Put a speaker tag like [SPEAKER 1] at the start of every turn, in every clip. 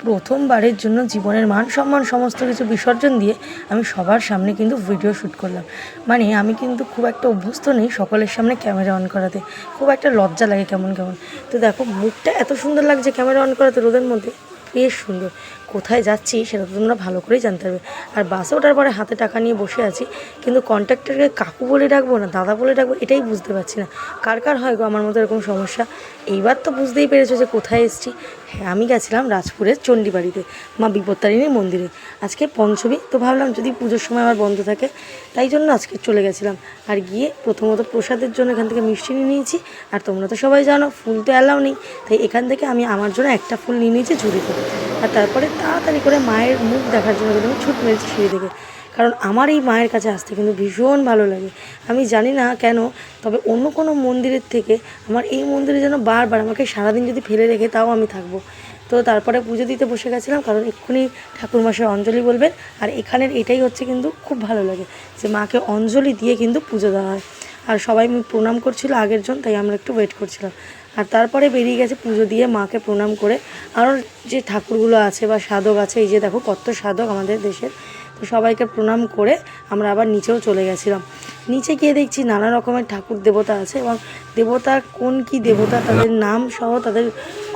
[SPEAKER 1] প্রথমবারের জন্য জীবনের মান সম্মান সমস্ত কিছু বিসর্জন দিয়ে আমি সবার সামনে কিন্তু ভিডিও শ্যুট করলাম। মানে আমি কিন্তু খুব একটা অভ্যস্ত নেই সকলের সামনে ক্যামেরা অন করাতে, খুব একটা লজ্জা লাগে কেমন কেমন। তো দেখো মুখটা এত সুন্দর লাগছে ক্যামেরা অন করাতে রোদের মধ্যে, বেশ সুন্দর। কোথায় যাচ্ছি সেটা তো তোমরা ভালো করেই জানতে পারবে। আর বাসে ওঠার পরে হাতে টাকা নিয়ে বসে আছি, কিন্তু কন্ট্রাক্টরকে কাকু বলে ডাকবো না দাদা বলে ডাকবো এটাই বুঝতে পারছি না। কার কার হয় গো আমার মতো এরকম সমস্যা? এইবার তো বুঝতেই পেরেছো যে কোথায় এসেছি। হ্যাঁ, আমি গেছিলাম রাজপুরের চণ্ডীবাড়িতে, মা বিপত্তারিণীর মন্দিরে। আজকে পঞ্চমী, তো ভাবলাম যদি পুজোর সময় আমার বন্ধ থাকে তাই জন্য আজকে চলে গেছিলাম। আর গিয়ে প্রথমত প্রসাদের জন্য এখান থেকে মিষ্টি নিয়ে নিয়েছি। আর তোমরা তো সবাই জানো ফুল তো অ্যালাউ নেই, তাই এখান থেকে আমি আমার জন্য একটা ফুল নিয়ে নিয়েছি ঝুড়ি করে। আর তারপরে তাড়াতাড়ি করে মায়ের মুখ দেখার জন্য কিন্তু আমি ছুট মেরেছি সিঁড়ি থেকে, কারণ আমার এই মায়ের কাছে আসতে কিন্তু ভীষণ ভালো লাগে। আমি জানি না কেন, তবে অন্য কোনো মন্দিরের থেকে আমার এই মন্দিরে যেন বারবার আমাকে সারাদিন যদি ফেলে রেখে তাও আমি থাকবো। তো তারপরে পুজো দিতে বসে গেছিলাম, কারণ এক্ষুনি ঠাকুরমশাই অঞ্জলি বলবেন। আর এখানের এটাই হচ্ছে কিন্তু খুব ভালো লাগে যে মাকে অঞ্জলি দিয়ে কিন্তু পুজো দেওয়া হয়। আর সবাই প্রণাম করছিল আগের জন, তাই আমরা একটু ওয়েট করছিলাম। আর তারপরে বেরিয়ে গেছে পুজো দিয়ে মাকে প্রণাম করে। আরও যে ঠাকুরগুলো আছে বা সাধক আছে, এই যে দেখো কত সাধক আমাদের দেশের, তো সবাইকে প্রণাম করে আমরা আবার নিচেও চলে গেছিলাম। নিচে গিয়ে দেখছি নানা রকমের ঠাকুর দেবতা আছে, এবং দেবতার কোন কি দেবতা তাদের নাম সহ তাদের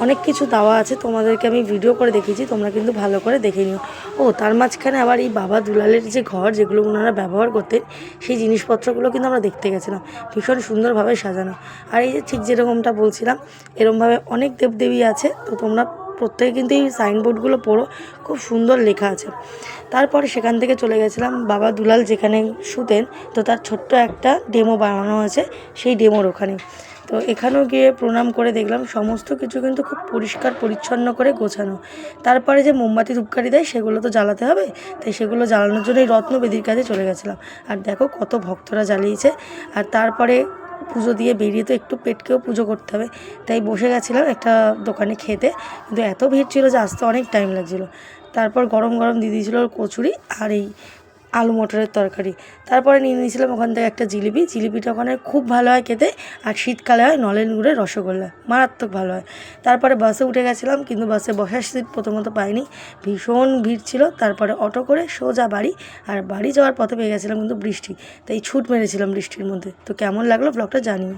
[SPEAKER 1] অনেক কিছু দেওয়া আছে। তোমাদেরকে আমি ভিডিও করে দেখিয়েছি, তোমরা কিন্তু ভালো করে দেখে নিও। ও তার মাঝখানে আবার এই বাবা দুলালের যে ঘর যেগুলো ওনারা ব্যবহার করতেন, সেই জিনিসপত্রগুলো কিন্তু আমরা দেখতে গেছিলাম, ভীষণ সুন্দরভাবে সাজানো। আর এই যে ঠিক যেরকমটা বলছিলাম, এরকমভাবে অনেক দেবদেবী আছে, তো তোমরা প্রত্যেকে কিন্তু এই সাইনবোর্ডগুলো পড়ো, খুব সুন্দর লেখা আছে। তারপরে সেখান থেকে চলে গেছিলাম বাবা দুলাল যেখানে শুতেন, তো তার ছোট্ট একটা ডেমো বানানো আছে সেই ডেমোর ওখানে। তো এখানেও গিয়ে প্রণাম করে দেখলাম সমস্ত কিছু কিন্তু খুব পরিষ্কার পরিচ্ছন্ন করে গোছানো। তারপরে যে মোমবাতি ধূপকাঠি দেয় সেগুলো তো জ্বালাতে হবে, তাই সেগুলো জ্বালানোর জন্য এই রত্নবেদির কাছে চলে গেছিলাম। আর দেখো কত ভক্তরা জ্বালিয়েছে। আর তারপরে পুজো দিয়ে বেরিয়ে তো একটু পেটকেও পুজো করতে হবে, তাই বসে গেছিলাম একটা দোকানে খেতে, কিন্তু এত ভিড় ছিল যে আসতে অনেক টাইম লাগছিলো। তারপর গরম গরম দিয়ে দিয়েছিলো কচুরি আর এই আলু মটরের তরকারি। তারপরে নিয়ে নিয়েছিলাম ওখান থেকে একটা জিলিপি। জিলিপিটা ওখানে খুব ভালো হয় খেতে, আর শীতকালে হয় নলেন গুড়ের রসগোল্লা, মারাত্মক ভালো হয়। তারপরে বাসে উঠে গেছিলাম, কিন্তু বাসে বসার সিট প্রথমত পাইনি, ভীষণ ভিড় ছিল। তারপরে অটো করে সোজা বাড়ি, আর বাড়ি যাওয়ার পথে পেয়ে গেছিলাম কিন্তু বৃষ্টি, তাই ছুট মেরেছিলাম বৃষ্টির মধ্যে। তো কেমন লাগলো ব্লগটা জানিও।